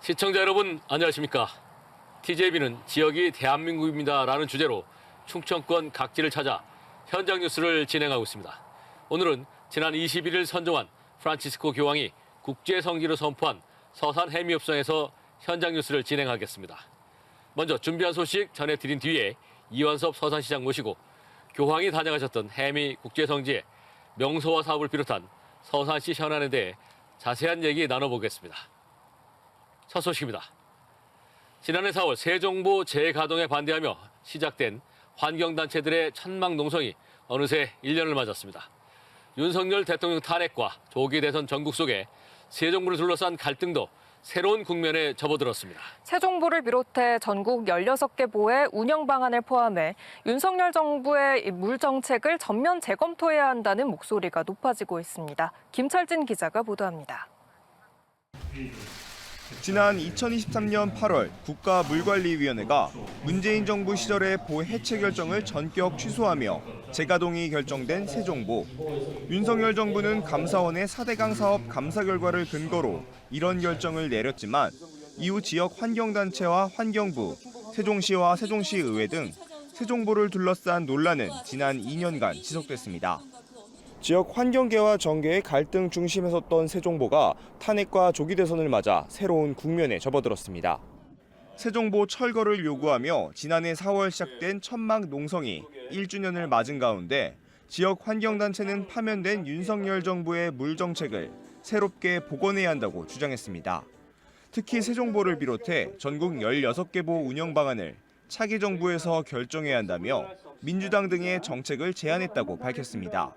시청자 여러분 안녕하십니까? TJB는 지역이 대한민국입니다라는 주제로 충청권 각지를 찾아 현장 뉴스를 진행하고 있습니다. 오늘은 지난 21일 선정한 프란치스코 교황이 국제 성지로 선포한 서산 해미읍성에서 현장 뉴스를 진행하겠습니다. 먼저 준비한 소식 전해드린 뒤에 이완섭 서산시장 모시고 교황이 다녀가셨던 해미 국제 성지의 명소와 사업을 비롯한 서산시 현안에 대해 자세한 얘기 나눠보겠습니다. 첫 소식입니다. 지난해 4월 세종보 재가동에 반대하며 시작된 환경단체들의 천막 농성이 어느새 1년을 맞았습니다. 윤석열 대통령 탄핵과 조기 대선 전국 속에 세종보를 둘러싼 갈등도 새로운 국면에 접어들었습니다. 세종보를 비롯해 전국 16개 보의 운영 방안을 포함해 윤석열 정부의 물 정책을 전면 재검토해야 한다는 목소리가 높아지고 있습니다. 김철진 기자가 보도합니다. 지난 2023년 8월 국가물관리위원회가 문재인 정부 시절의 보 해체 결정을 전격 취소하며 재가동이 결정된 세종보. 윤석열 정부는 감사원의 4대강 사업 감사 결과를 근거로 이런 결정을 내렸지만 이후 지역 환경단체와 환경부, 세종시와 세종시의회 등 세종보를 둘러싼 논란은 지난 2년간 지속됐습니다. 지역 환경계와 정계의 갈등 중심에 섰던 세종보가 탄핵과 조기 대선을 맞아 새로운 국면에 접어들었습니다. 세종보 철거를 요구하며 지난해 4월 시작된 천막 농성이 1주년을 맞은 가운데 지역 환경단체는 파면된 윤석열 정부의 물 정책을 새롭게 복원해야 한다고 주장했습니다. 특히 세종보를 비롯해 전국 16개 보 운영 방안을 차기 정부에서 결정해야 한다며 민주당 등의 정책을 제안했다고 밝혔습니다.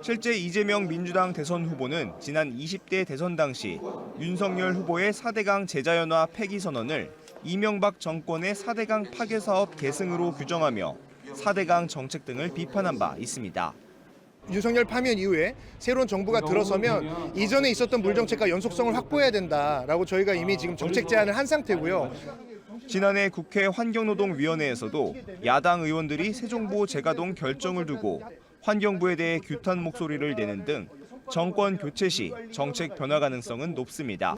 실제 이재명 민주당 대선 후보는 지난 20대 대선 당시 윤석열 후보의 4대강 제자연화 폐기 선언을 이명박 정권의 4대강 파괴 사업 계승으로 규정하며 4대강 정책 등을 비판한 바 있습니다. 윤석열 파면 이후에 새로운 정부가 들어서면 이전에 있었던 물 정책과 연속성을 확보해야 된다라고 저희가 이미 지금 정책 제안을 한 상태고요. 지난해 국회 환경노동위원회에서도 야당 의원들이 세종보 재가동 결정을 두고 환경부에 대해 규탄 목소리를 내는 등 정권 교체 시 정책 변화 가능성은 높습니다.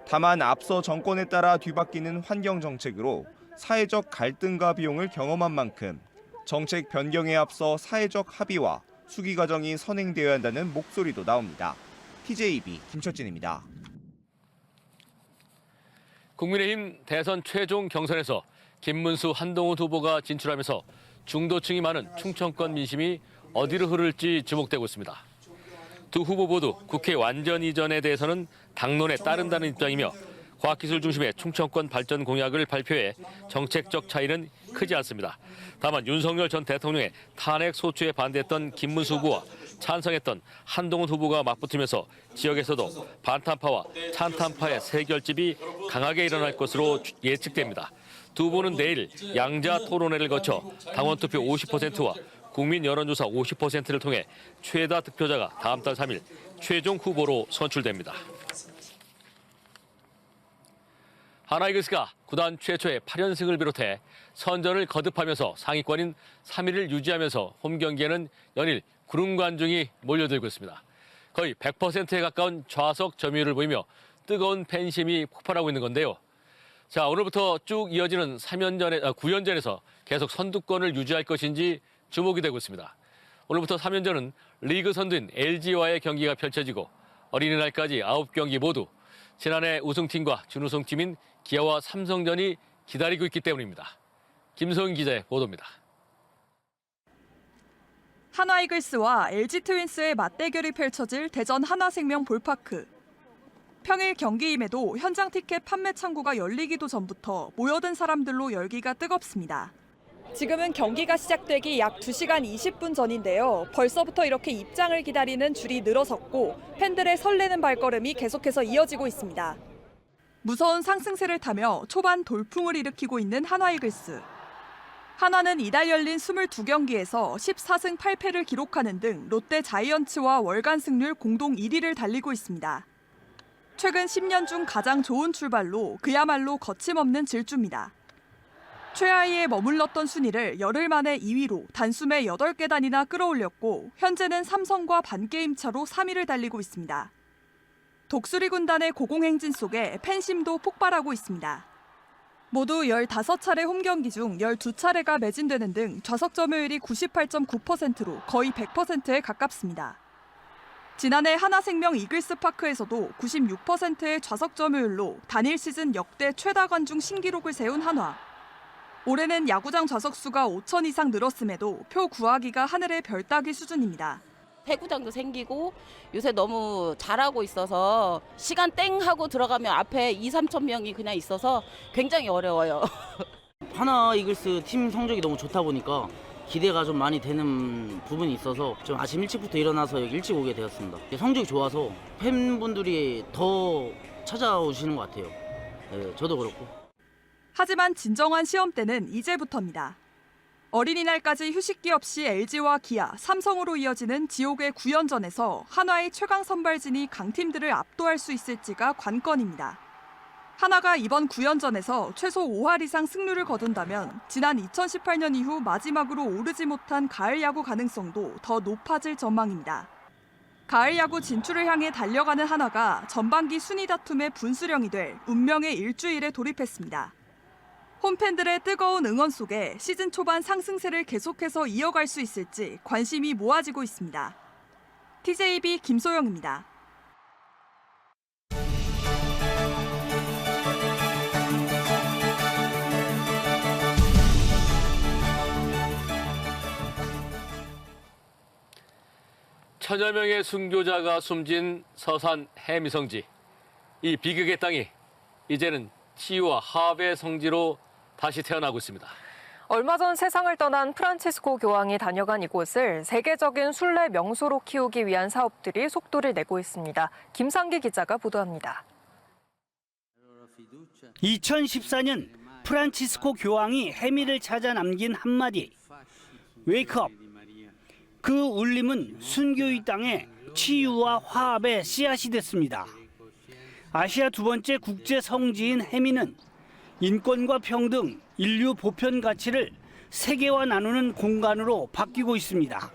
다만 앞서 정권에 따라 뒤바뀌는 환경 정책으로 사회적 갈등과 비용을 경험한 만큼 정책 변경에 앞서 사회적 합의와 수기 과정이 선행되어야 한다는 목소리도 나옵니다. TJB 김철진입니다. 국민의힘 대선 최종 경선에서 김문수, 한동훈 후보가 진출하면서 중도층이 많은 충청권 민심이 어디로 흐를지 주목되고 있습니다. 두 후보 모두 국회 완전 이전에 대해서는 당론에 따른다는 입장이며 과학기술 중심의 충청권 발전 공약을 발표해 정책적 차이는 크지 않습니다. 다만 윤석열 전 대통령의 탄핵 소추에 반대했던 김문수 후보와 찬성했던 한동훈 후보가 맞붙으면서 지역에서도 반탄파와 찬탄파의 세결집이 강하게 일어날 것으로 예측됩니다. 두 후보는 내일 양자 토론회를 거쳐 당원투표 50%와 국민 여론조사 50%를 통해 최다 득표자가 다음 달 3일 최종 후보로 선출됩니다. 하나이글스가 구단 최초의 8연승을 비롯해 선전을 거듭하면서 상위권인 3위를 유지하면서 홈 경기에는 연일 구름 관중이 몰려들고 있습니다. 거의 100%에 가까운 좌석 점유율을 보이며 뜨거운 팬심이 폭발하고 있는 건데요. 자, 오늘부터 쭉 이어지는 9연전에서 계속 선두권을 유지할 것인지 주목이 되고 있습니다. 오늘부터 3연전은 리그 선두인 LG와의 경기가 펼쳐지고 어린이날까지 9경기 모두 지난해 우승팀과 준우승팀인 기아와 삼성전이 기다리고 있기 때문입니다. 김소은 기자의 보도입니다. 하나이글스와 LG 트윈스의 맞대결이 펼쳐질 대전 하나생명 볼파크. 평일 경기임에도 현장 티켓 판매 창구가 열리기도 전부터 모여든 사람들로 열기가 뜨겁습니다. 지금은 경기가 시작되기 약 2시간 20분 전인데요. 벌써부터 이렇게 입장을 기다리는 줄이 늘어섰고 팬들의 설레는 발걸음이 계속해서 이어지고 있습니다. 무서운 상승세를 타며 초반 돌풍을 일으키고 있는 하나이글스. 하나는 이달 열린 22경기에서 14승 8패를 기록하는 등 롯데 자이언츠와 월간 승률 공동 1위를 달리고 있습니다. 최근 10년 중 가장 좋은 출발로 그야말로 거침없는 질주입니다. 최하위에 머물렀던 순위를 열흘 만에 2위로 단숨에 8계단이나 끌어올렸고 현재는 삼성과 반게임 차로 3위를 달리고 있습니다. 독수리 군단의 고공행진 속에 팬심도 폭발하고 있습니다. 모두 15차례 홈경기 중 12차례가 매진되는 등 좌석 점유율이 98.9%로 거의 100%에 가깝습니다. 지난해 하나생명 이글스파크에서도 96%의 좌석 점유율로 단일 시즌 역대 최다 관중 신기록을 세운 한화. 올해는 야구장 좌석 수가 5천 이상 늘었음에도 표 구하기가 하늘의 별 따기 수준입니다. 배구장도 생기고 요새 너무 잘하고 있어서 시간 땡 하고 들어가면 앞에 2-3천 명이 그냥 있어서 굉장히 어려워요. 하나 이글스 팀 성적이 너무 좋다 보니까 기대가 좀 많이 되는 부분이 있어서 좀 아침 일찍부터 일어나서 여기 일찍 오게 되었습니다. 성적이 좋아서 팬분들이 더 찾아오시는 것 같아요. 네, 저도 그렇고. 하지만 진정한 시험대는 이제부터입니다. 어린이날까지 휴식기 없이 LG와 기아, 삼성으로 이어지는 지옥의 9연전에서 한화의 최강 선발진이 강팀들을 압도할 수 있을지가 관건입니다. 하나가 이번 9연전에서 최소 5할 이상 승률을 거둔다면 지난 2018년 이후 마지막으로 오르지 못한 가을 야구 가능성도 더 높아질 전망입니다. 가을 야구 진출을 향해 달려가는 하나가 전반기 순위 다툼의 분수령이 될 운명의 일주일에 돌입했습니다. 홈팬들의 뜨거운 응원 속에 시즌 초반 상승세를 계속해서 이어갈 수 있을지 관심이 모아지고 있습니다. TJB 김소영입니다. 천여 명의 순교자가 숨진 서산 해미성지. 이 비극의 땅이 이제는 치유와 화합의 성지로 다시 태어나고 있습니다. 얼마 전 세상을 떠난 프란치스코 교황이 다녀간 이곳을 세계적인 순례 명소로 키우기 위한 사업들이 속도를 내고 있습니다. 김상기 기자가 보도합니다. 2014년 프란치스코 교황이 해미를 찾아 남긴 한마디. 웨이크업. 그 울림은 순교의 땅에 치유와 화합의 씨앗이 됐습니다. 아시아 두 번째 국제 성지인 해미는 인권과 평등, 인류 보편 가치를 세계와 나누는 공간으로 바뀌고 있습니다.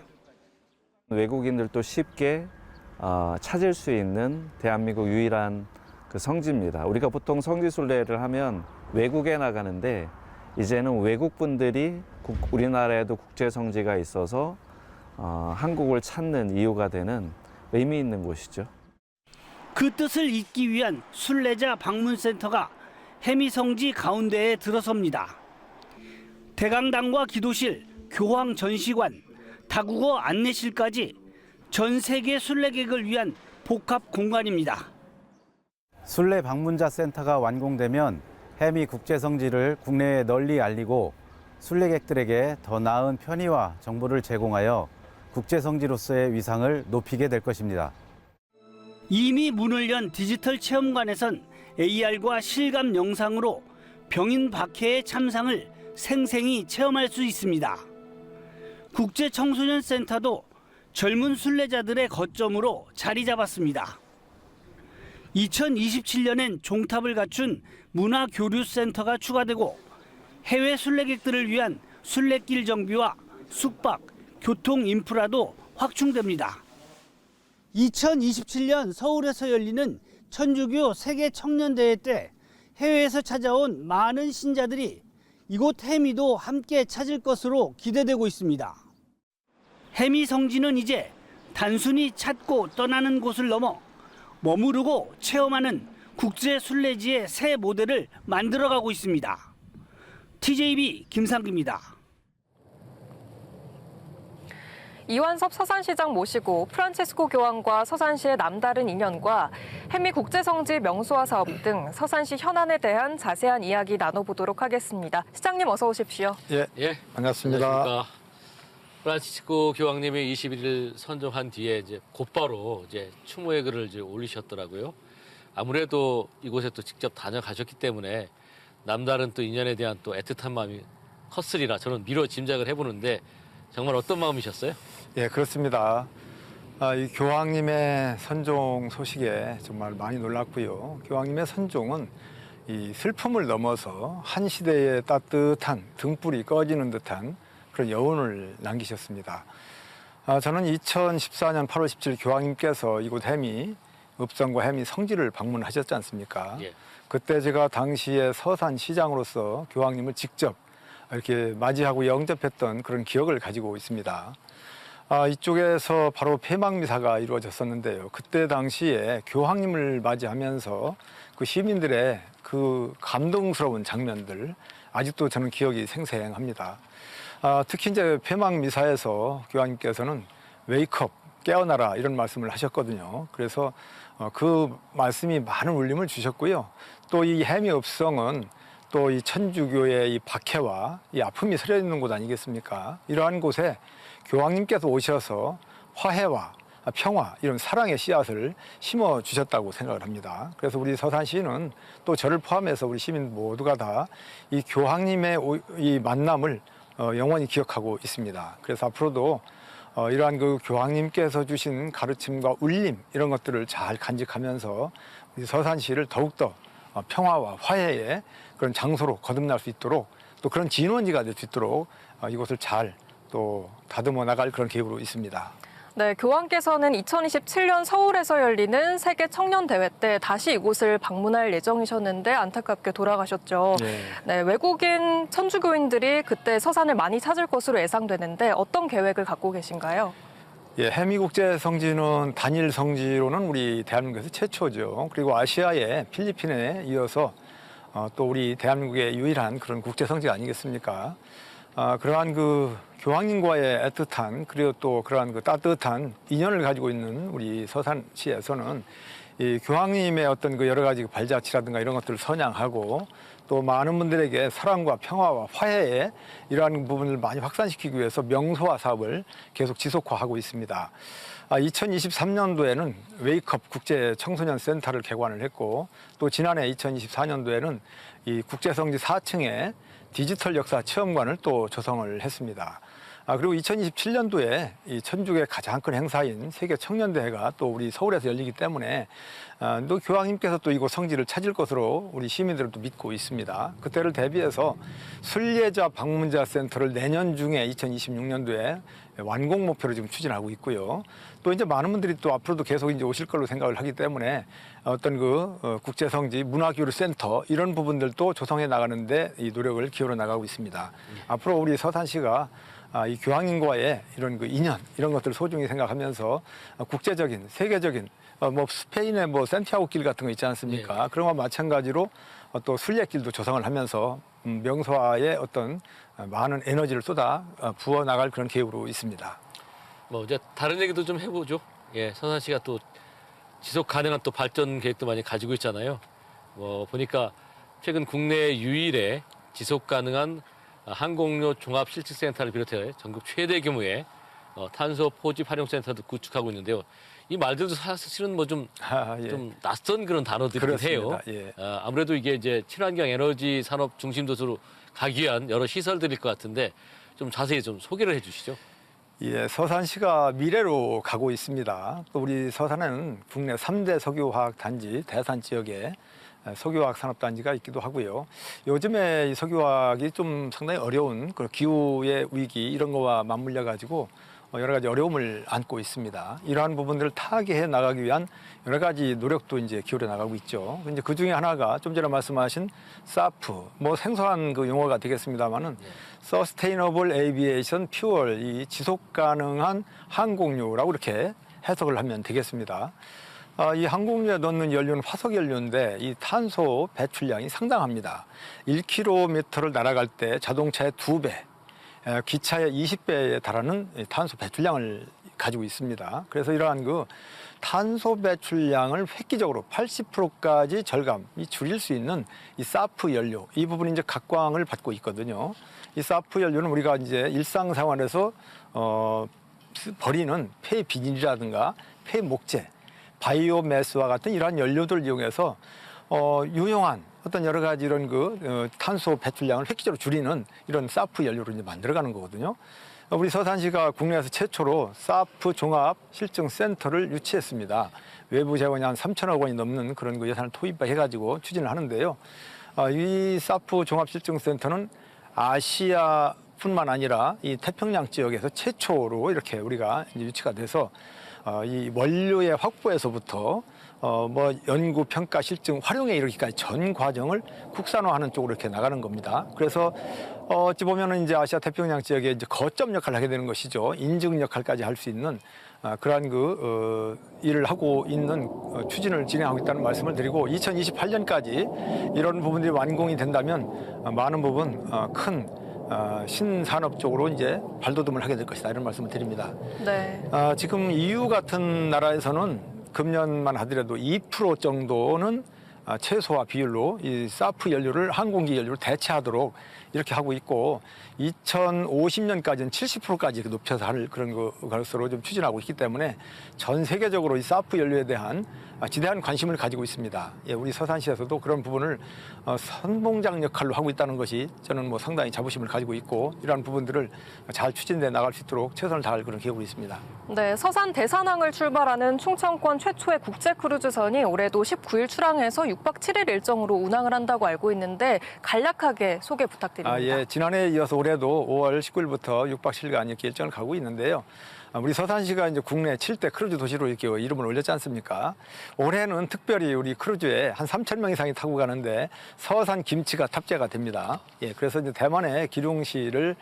외국인들도 쉽게 찾을 수 있는 대한민국 유일한 그 성지입니다. 우리가 보통 성지 순례를 하면 외국에 나가는데 이제는 외국 분들이 우리나라에도 국제 성지가 있어서 한국을 찾는 이유가 되는 의미 있는 곳이죠. 그 뜻을 잇기 위한 순례자 방문센터가 해미성지 가운데에 들어섭니다. 대강당과 기도실, 교황 전시관, 다국어 안내실까지 전 세계 순례객을 위한 복합 공간입니다. 순례 방문자 센터가 완공되면 해미 국제성지를 국내에 널리 알리고 순례객들에게 더 나은 편의와 정보를 제공하여 국제성지로서의 위상을 높이게 될 것입니다. 이미 문을 연 디지털 체험관에선 AR과 실감 영상으로 병인 박해의 참상을 생생히 체험할 수 있습니다. 국제청소년센터도 젊은 순례자들의 거점으로 자리 잡았습니다. 2027년엔 종탑을 갖춘 문화교류센터가 추가되고 해외 순례객들을 위한 순례길 정비와 숙박, 교통 인프라도 확충됩니다. 2027년 서울에서 열리는 천주교 세계 청년대회 때 해외에서 찾아온 많은 신자들이 이곳 해미도 함께 찾을 것으로 기대되고 있습니다. 해미 성지는 이제 단순히 찾고 떠나는 곳을 넘어 머무르고 체험하는 국제 순례지의 새 모델을 만들어가고 있습니다. TJB 김상기입니다. 이완섭 서산시장 모시고 프란치스코 교황과 서산시의 남다른 인연과 해미 국제성지 명소화 사업 등 서산시 현안에 대한 자세한 이야기 나눠보도록 하겠습니다. 시장님 어서 오십시오. 예, 반갑습니다. 안녕하십니까. 프란치스코 교황님이 21일 선정한 뒤에 이제 곧바로 이제 추모의 글을 이제 올리셨더라고요. 아무래도 이곳에 또 직접 다녀가셨기 때문에 남다른 또 인연에 대한 또 애틋한 마음이 컸으리라 저는 미뤄 짐작을 해보는데 정말 어떤 마음이셨어요? 예, 그렇습니다. 이 교황님의 선종 소식에 정말 많이 놀랐고요. 교황님의 선종은 이 슬픔을 넘어서 한 시대의 따뜻한 등불이 꺼지는 듯한 그런 여운을 남기셨습니다. 저는 2014년 8월 17일 교황님께서 이곳 해미 읍성과 해미 성지를 방문하셨지 않습니까? 예. 그때 제가 당시에 서산시장으로서 교황님을 직접 이렇게 맞이하고 영접했던 그런 기억을 가지고 있습니다. 이쪽에서 바로 폐막미사가 이루어졌었는데요. 그때 당시에 교황님을 맞이하면서 그 시민들의 그 감동스러운 장면들 아직도 저는 기억이 생생합니다. 특히 이제 폐막미사에서 교황님께서는 웨이크업, 깨어나라 이런 말씀을 하셨거든요. 그래서 그 말씀이 많은 울림을 주셨고요. 또 이 해미 읍성은 또 이 천주교의 이 박해와 이 아픔이 서려 있는 곳 아니겠습니까? 이러한 곳에 교황님께서 오셔서 화해와 평화 이런 사랑의 씨앗을 심어 주셨다고 생각을 합니다. 그래서 우리 서산시는 또 저를 포함해서 우리 시민 모두가 다 이 교황님의 이 만남을 영원히 기억하고 있습니다. 그래서 앞으로도 이러한 그 교황님께서 주신 가르침과 울림 이런 것들을 잘 간직하면서 우리 서산시를 더욱더 평화와 화해의 그런 장소로 거듭날 수 있도록 또 그런 진원지가 될 수 있도록 이곳을 잘 또 다듬어 나갈 그런 계획으로 있습니다. 네, 교황께서는 2027년 서울에서 열리는 세계 청년 대회 때 다시 이곳을 방문할 예정이셨는데 안타깝게 돌아가셨죠. 네, 외국인 천주교인들이 그때 서산을 많이 찾을 것으로 예상되는데 어떤 계획을 갖고 계신가요? 예, 해미국제성지는 단일 성지로는 우리 대한민국에서 최초죠. 그리고 아시아의 필리핀에 이어서 또 우리 대한민국의 유일한 그런 국제성지 아니겠습니까? 그러한 그 교황님과의 애틋한 그리고 또 그러한 그 따뜻한 인연을 가지고 있는 우리 서산시에서는 이 교황님의 어떤 그 여러 가지 발자취라든가 이런 것들을 선양하고 또 많은 분들에게 사랑과 평화와 화해의 이러한 부분을 많이 확산시키기 위해서 명소화 사업을 계속 지속화하고 있습니다. 2023년도에는 웨이크업 국제 청소년 센터를 개관을 했고 또 지난해 2024년도에는 이 국제성지 4층에 디지털 역사 체험관을 또 조성을 했습니다. 그리고 2027년도에 이 천주교의 가장 큰 행사인 세계 청년대회가 또 우리 서울에서 열리기 때문에 또 교황님께서 또 이곳 성지를 찾을 것으로 우리 시민들은 또 믿고 있습니다. 그때를 대비해서 순례자 방문자 센터를 내년 중에 2026년도에 완공 목표로 지금 추진하고 있고요. 또 이제 많은 분들이 또 앞으로도 계속 이제 오실 걸로 생각을 하기 때문에 어떤 그 국제성지 문화교류 센터 이런 부분들도 조성해 나가는데 이 노력을 기울여 나가고 있습니다. 앞으로 우리 서산시가 이 교황님과의 이런 그 인연 이런 것들을 소중히 생각하면서 국제적인 세계적인 뭐 스페인의 뭐 산티아고 길 같은 거 있지 않습니까? 그런 것과 마찬가지로 또 순례길도 조성을 하면서 명소화에 어떤 많은 에너지를 쏟아 부어 나갈 그런 계획으로 있습니다. 뭐 이제 다른 얘기도 좀 해보죠. 예, 서산시가 또 지속 가능한 또 발전 계획도 많이 가지고 있잖아요. 뭐 보니까 최근 국내 유일의 지속 가능한 항공료 종합 실측센터를 비롯해 전국 최대 규모의 탄소 포집 활용 센터도 구축하고 있는데요. 이 말들도 사실은 뭐 좀 낯선 그런 단어들이긴 해요. 예. 아무래도 이게 이제 친환경 에너지 산업 중심 도시로 가기 위한 여러 시설들일 것 같은데 좀 자세히 좀 소개를 해주시죠. 예, 서산시가 미래로 가고 있습니다. 또 우리 서산에는 국내 3대 석유화학 단지 대산 지역에 석유화학 산업단지가 있기도 하고요. 요즘에 이 석유화학이 좀 상당히 어려운 그 기후의 위기 이런 거와 맞물려 가지고 여러 가지 어려움을 안고 있습니다. 이러한 부분들을 타개해 나가기 위한 여러 가지 노력도 이제 기울여 나가고 있죠. 이제 그 중에 하나가 좀 전에 말씀하신 SAF, 뭐 생소한 그 용어가 되겠습니다만은 Sustainable Aviation Fuel, 이 지속 가능한 항공유라고 이렇게 해석을 하면 되겠습니다. 이 항공유에 넣는 연료는 화석 연료인데 이 탄소 배출량이 상당합니다. 1km를 날아갈 때 자동차의 2배, 기차의 20배에 달하는 탄소 배출량을 가지고 있습니다. 그래서 이러한 그 탄소 배출량을 획기적으로 80%까지 절감이 줄일 수 있는 이 사프 연료, 이 부분이 이제 각광을 받고 있거든요. 이 사프 연료는 우리가 이제 일상생활에서 버리는 폐 비닐이라든가 폐 목재, 바이오매스와 같은 이러한 연료들을 이용해서 유용한 어떤 여러 가지 이런 그 탄소 배출량을 획기적으로 줄이는 이런 사프 연료로 이제 만들어가는 거거든요. 우리 서산시가 국내에서 최초로 사프 종합 실증 센터를 유치했습니다. 외부 재원이 한 3천억 원이 넘는 그런 그 예산을 투입해가지고 추진을 하는데요. 이 사프 종합 실증 센터는 아시아뿐만 아니라 이 태평양 지역에서 최초로 이렇게 우리가 이제 유치가 돼서 이 원료의 확보에서부터 뭐 연구, 평가, 실증, 활용에 이르기까지 전 과정을 국산화하는 쪽으로 이렇게 나가는 겁니다. 그래서 어찌 보면은 이제 아시아 태평양 지역에 이제 거점 역할을 하게 되는 것이죠. 인증 역할까지 할 수 있는 그러한 일을 하고 있는 추진을 진행하고 있다는 말씀을 드리고 2028년까지 이런 부분들이 완공이 된다면 많은 부분 큰 신산업 쪽으로 이제 발돋움을 하게 될 것이다 이런 말씀을 드립니다. 네. 지금 EU 같은 나라에서는 금년만 하더라도 2% 정도는 최소화 비율로 이 사프 연료를 항공기 연료를 대체하도록 이렇게 하고 있고 2050년까지는 70%까지 높여서 할 그런 것으로 좀 추진하고 있기 때문에 전 세계적으로 이 사프 연료에 대한 지대한 관심을 가지고 있습니다. 예, 우리 서산시에서도 그런 부분을 선봉장 역할로 하고 있다는 것이 저는 뭐 상당히 자부심을 가지고 있고 이러한 부분들을 잘 추진돼 나갈 수 있도록 최선을 다할 그런 계획으로 있습니다. 네, 서산 대산항을 출발하는 충청권 최초의 국제 크루즈선이 올해도 19일 출항해서 6박 7일 일정으로 운항을 한다고 알고 있는데 간략하게 소개 부탁드립니다. 예, 지난해에 이어서 올해도 5월 19일부터 6박 7일간 이렇게 일정을 가고 있는데요. 우리 서산시가 이제 국내 7대 크루즈 도시로 이렇게 이름을 올렸지 않습니까? 올해는 특별히 우리 크루즈에 한 3,000명 이상이 타고 가는데 서산 김치가 탑재가 됩니다. 예, 그래서 이제 대만의 기룡시를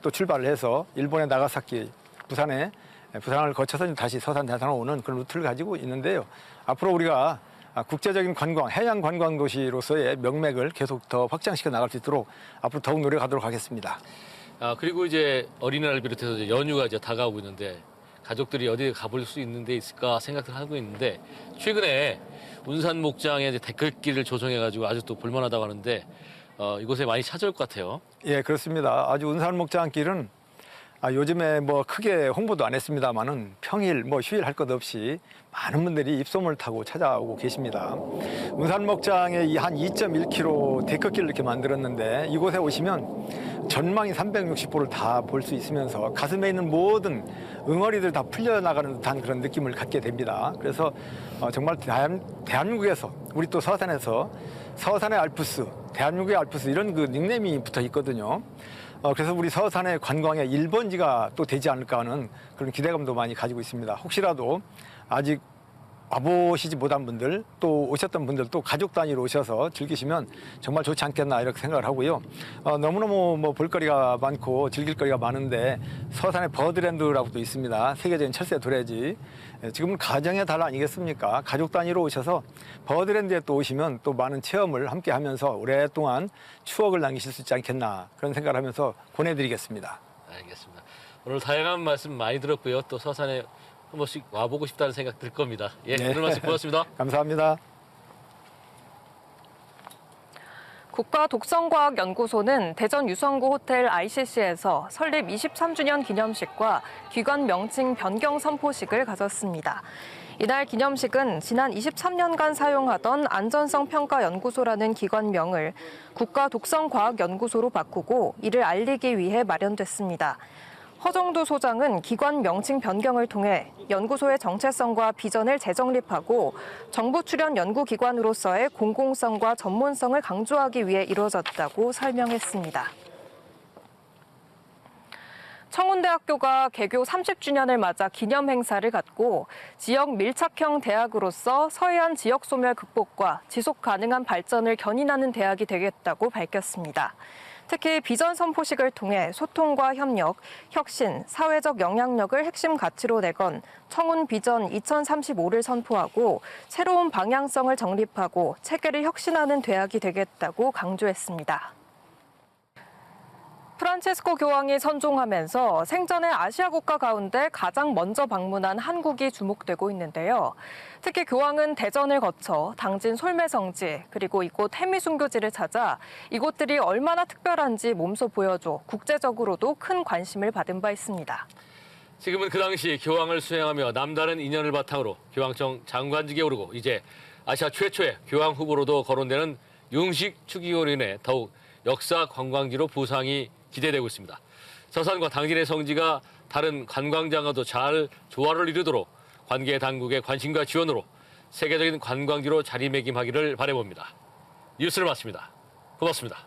또 출발을 해서 일본의 나가사키, 부산을 거쳐서 다시 서산 대산으로 오는 그런 루트를 가지고 있는데요. 앞으로 우리가 국제적인 관광, 해양 관광 도시로서의 명맥을 계속 더 확장시켜 나갈 수 있도록 앞으로 더욱 노력하도록 하겠습니다. 그리고 이제 어린이날을 비롯해서 이제 연휴가 이제 다가오고 있는데 가족들이 어디 가볼 수 있는 데 있을까 생각을 하고 있는데 최근에 운산 목장에 이제 데크길을 조성해가지고 아주 또 볼만하다고 하는데 이곳에 많이 찾아올 것 같아요. 예, 그렇습니다. 아주 운산 목장길은 요즘에 뭐 크게 홍보도 안 했습니다만은 평일 뭐 휴일 할 것 없이 많은 분들이 입소문을 타고 찾아오고 계십니다. 운산 목장에 한 2.1km 데크길을 이렇게 만들었는데 이곳에 오시면 전망이 360도를 다 볼 수 있으면서 가슴에 있는 모든 응어리들 다 풀려나가는 듯한 그런 느낌을 갖게 됩니다. 그래서 정말 대한민국에서 우리 또 서산에서 서산의 알프스, 대한민국의 알프스 이런 그 닉네임이 붙어 있거든요. 그래서 우리 서산의 관광의 1번지가 또 되지 않을까 하는 그런 기대감도 많이 가지고 있습니다. 혹시라도 아직 와보시지 못한 분들 또 오셨던 분들 또 가족 단위로 오셔서 즐기시면 정말 좋지 않겠나 이렇게 생각을 하고요. 너무너무 뭐 볼거리가 많고 즐길거리가 많은데 서산의 버드랜드라고도 있습니다. 세계적인 철새 도래지. 지금은 가정의 달 아니겠습니까? 가족 단위로 오셔서 버드랜드에 또 오시면 또 많은 체험을 함께 하면서 오랫동안 추억을 남기실 수 있지 않겠나 그런 생각을 하면서 권해드리겠습니다. 알겠습니다. 오늘 다양한 말씀 많이 들었고요. 또 서산에 한 번씩 와보고 싶다는 생각 들 겁니다. 예, 네. 오늘 말씀 고맙습니다. 감사합니다. 국가독성과학연구소는 대전 유성구 호텔 ICC에서 설립 23주년 기념식과 기관 명칭 변경 선포식을 가졌습니다. 이날 기념식은 지난 23년간 사용하던 안전성평가연구소라는 기관명을 국가독성과학연구소로 바꾸고 이를 알리기 위해 마련됐습니다. 허정도 소장은 기관 명칭 변경을 통해 연구소의 정체성과 비전을 재정립하고 정부 출연 연구기관으로서의 공공성과 전문성을 강조하기 위해 이루어졌다고 설명했습니다. 청운대학교가 개교 30주년을 맞아 기념 행사를 갖고 지역 밀착형 대학으로서 서해안 지역 소멸 극복과 지속 가능한 발전을 견인하는 대학이 되겠다고 밝혔습니다. 특히 비전 선포식을 통해 소통과 협력, 혁신, 사회적 영향력을 핵심 가치로 내건 청운 비전 2035를 선포하고 새로운 방향성을 정립하고 체계를 혁신하는 대학이 되겠다고 강조했습니다. 프란체스코 교황이 선종하면서 생전의 아시아 국가 가운데 가장 먼저 방문한 한국이 주목되고 있는데요. 특히 교황은 대전을 거쳐 당진 솔매성지 그리고 이곳 해미순교지를 찾아 이곳들이 얼마나 특별한지 몸소 보여줘 국제적으로도 큰 관심을 받은 바 있습니다. 지금은 그 당시 교황을 수행하며 남다른 인연을 바탕으로 교황청 장관직에 오르고 이제 아시아 최초의 교황 후보로도 거론되는 융식 추기호로 인해 더욱 역사 관광지로 부상이 기대되고 있습니다. 서산과 당진의 성지가 다른 관광장과도 잘 조화를 이루도록 관계 당국의 관심과 지원으로 세계적인 관광지로 자리매김하기를 바라봅니다. 뉴스를 마칩니다. 고맙습니다.